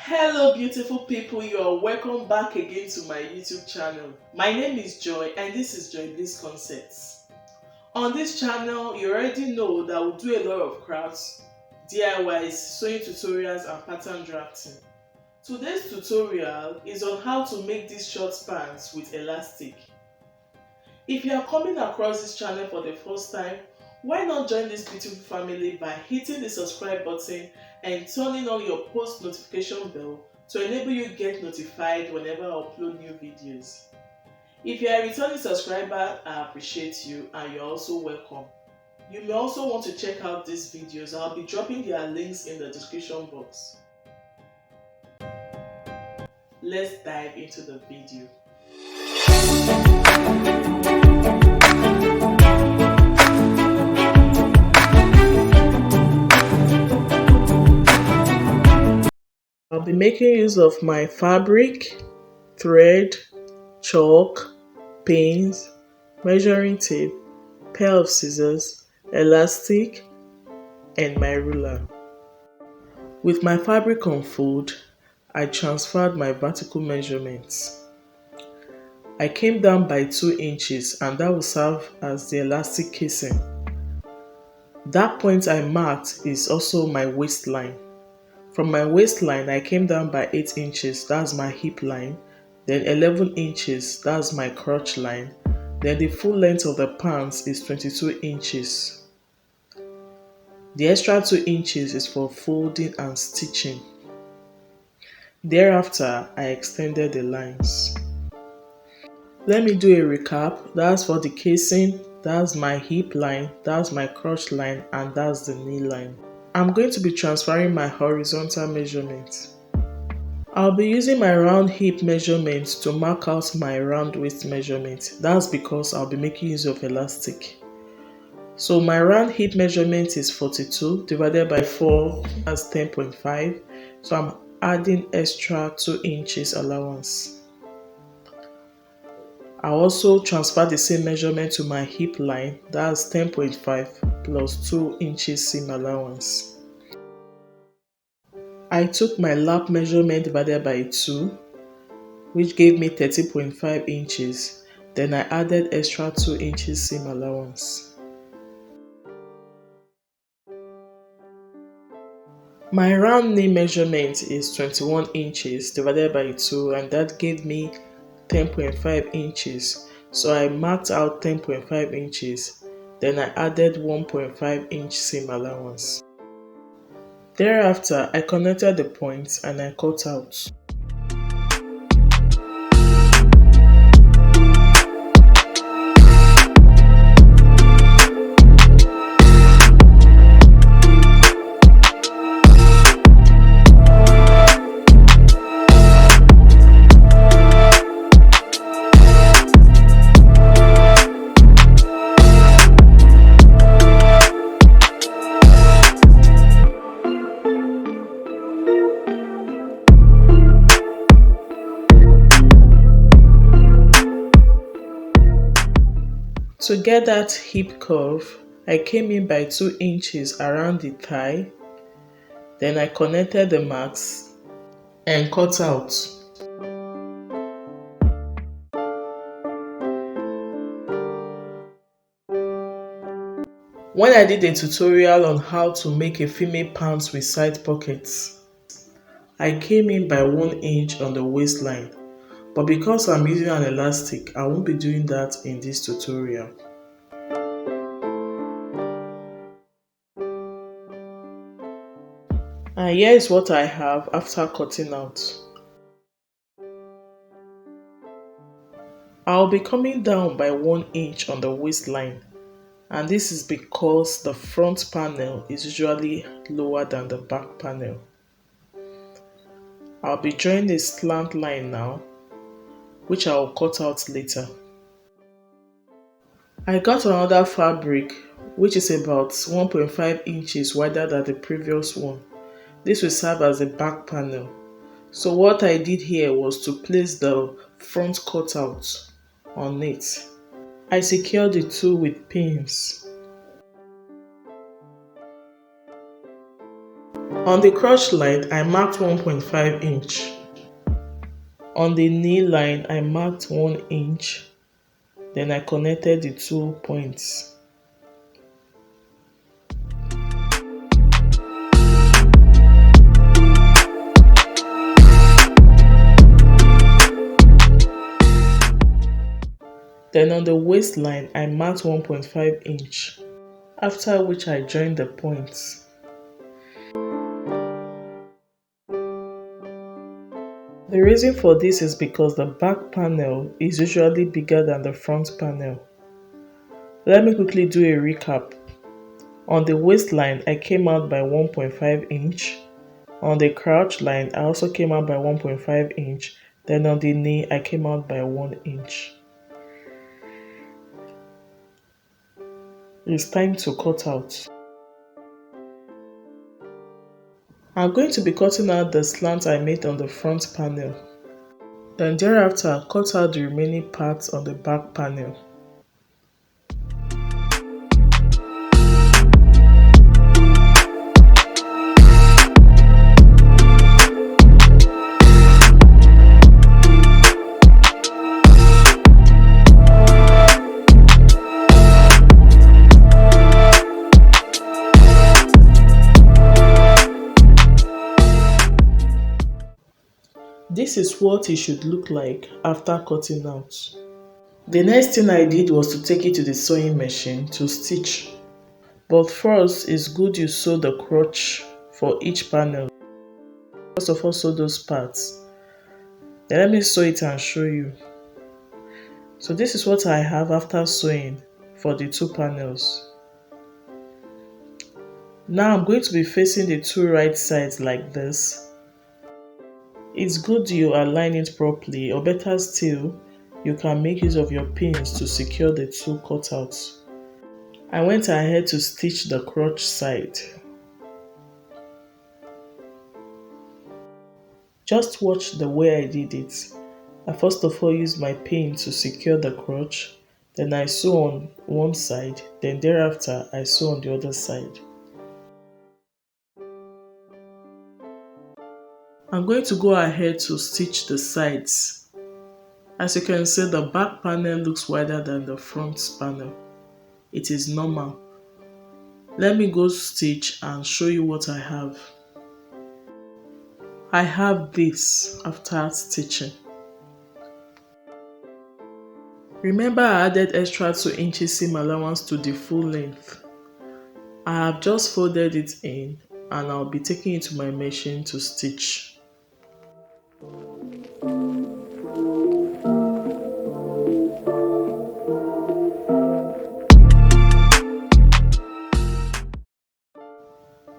Hello beautiful people, you are welcome back again to my YouTube channel. My name is Joy and this is Joieblissconcepts. On this channel, you already know that we do a lot of crafts, DIYs, sewing tutorials and pattern drafting. Today's tutorial is on how to make these short pants with elastic. If you are coming across this channel for the first time, why not join this beautiful family by hitting the subscribe button and turning on your post notification bell to enable you get notified whenever I upload new videos. If you are a returning subscriber, I appreciate you and you're also welcome. You may also want to check out these videos. I'll be dropping their links in the description box. Let's dive into the video. I'll be making use of my fabric, thread, chalk, pins, measuring tape, pair of scissors, elastic, and my ruler. With my fabric on fold, I transferred my vertical measurements. I came down by 2 inches and that will serve as the elastic casing. That point I marked is also my waistline. From my waistline, I came down by 8 inches, that's my hip line, then 11 inches, that's my crotch line, then the full length of the pants is 22 inches. The extra 2 inches is for folding and stitching. Thereafter, I extended the lines. Let me do a recap. That's for the casing, that's my hip line, that's my crotch line, and that's the knee line. I'm going to be transferring my horizontal measurement. I'll be using my round hip measurement to mark out my round waist measurement. That's because I'll be making use of elastic. So my round hip measurement is 42 divided by 4, that's 10.5. So I'm adding extra 2 inches allowance. I'll also transfer the same measurement to my hip line, that's 10.5 plus 2 inches seam allowance. I took my lap measurement divided by 2, which gave me 30.5 inches. Then I added extra 2 inches seam allowance. My round knee measurement is 21 inches divided by 2 and that gave me 10.5 inches. So I marked out 10.5 inches. Then I added 1.5 inch seam allowance. Thereafter, I connected the points and I cut out. To get that hip curve, I came in by 2 inches around the thigh, then I connected the marks and cut out. When I did a tutorial on how to make a female pants with side pockets, I came in by 1 inch on the waistline. But because I'm using an elastic, I won't be doing that in this tutorial. And here is what I have after cutting out. I'll be coming down by 1 inch on the waistline, and this is because the front panel is usually lower than the back panel. I'll be drawing a slant line now, which I will cut out later. I got another fabric which is about 1.5 inches wider than the previous one. This will serve as the back panel. So what I did here was to place the front cutout on it. I secured the two with pins. On the crotch line, I marked 1.5 inch. On the knee line, I marked 1 inch. Then I connected the 2 points. Then on the waistline, I marked 1.5 inch. After which I joined the points. The reason for this is because the back panel is usually bigger than the front panel. Let me quickly do a recap. On the waistline, I came out by 1.5 inch. On the crotch line, I also came out by 1.5 inch. Then on the knee, I came out by 1 inch. It's time to cut out. I'm going to be cutting out the slant I made on the front panel. Then thereafter, cut out the remaining parts on the back panel. This is what it should look like after cutting out. The next thing I did was to take it to the sewing machine to stitch. But first, it's good you sew the crotch for each panel. First of all, sew those parts. Then let me sew it and show you. So this is what I have after sewing for the 2 panels. Now I'm going to be facing the 2 right sides like this. It's good you align it properly, or better still, you can make use of your pins to secure the 2 cutouts. I went ahead to stitch the crotch side. Just watch the way I did it. I first of all used my pin to secure the crotch, then I sew on one side, then thereafter I sew on the other side. I'm going to go ahead to stitch the sides. As you can see, the back panel looks wider than the front panel. It is normal. Let me go stitch and show you what I have. I have this after stitching. Remember, I added extra 2 inches seam allowance to the full length. I have just folded it in and I'll be taking it to my machine to stitch.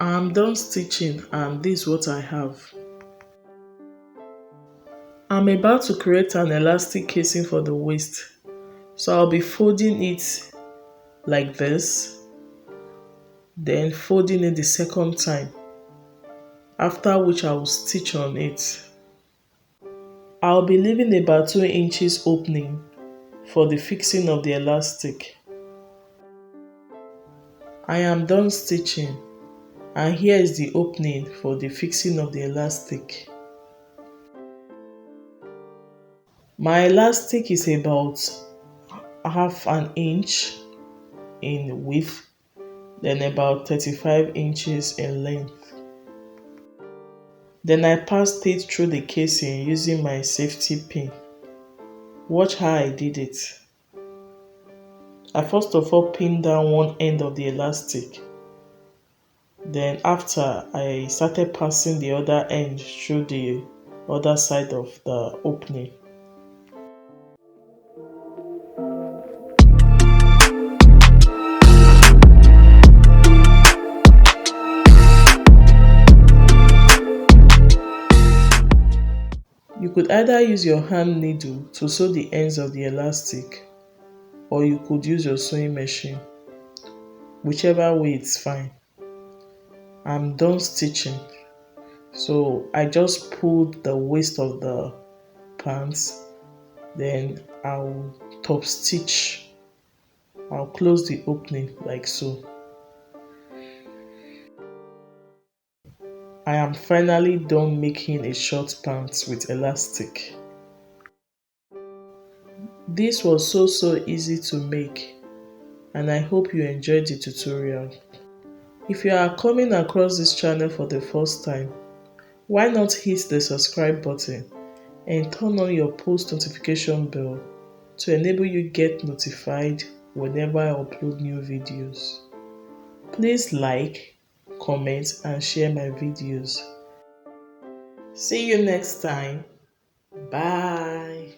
I'm done stitching and this is what I have. I'm about to create an elastic casing for the waist. So I'll be folding it like this, then folding it the second time, after which I will stitch on it. I'll be leaving about 2 inches opening for the fixing of the elastic. I am done stitching and here is the opening for the fixing of the elastic. My elastic is about half an inch in width, then about 35 inches in length. Then I passed it through the casing using my safety pin. Watch how I did it. I first of all pinned down one end of the elastic. Then after, I started passing the other end through the other side of the opening. You could either use your hand needle to sew the ends of the elastic, or you could use your sewing machine. Whichever way, it's fine. I'm done stitching, so I just pulled the waist of the pants, then I'll top stitch. I'll close the opening like so. I am finally done making a short pants with elastic. This was so easy to make, and I hope you enjoyed the tutorial. If you are coming across this channel for the first time, why not hit the subscribe button and turn on your post notification bell to enable you get notified whenever I upload new videos. Please like, comment and share my videos. See you next time. Bye.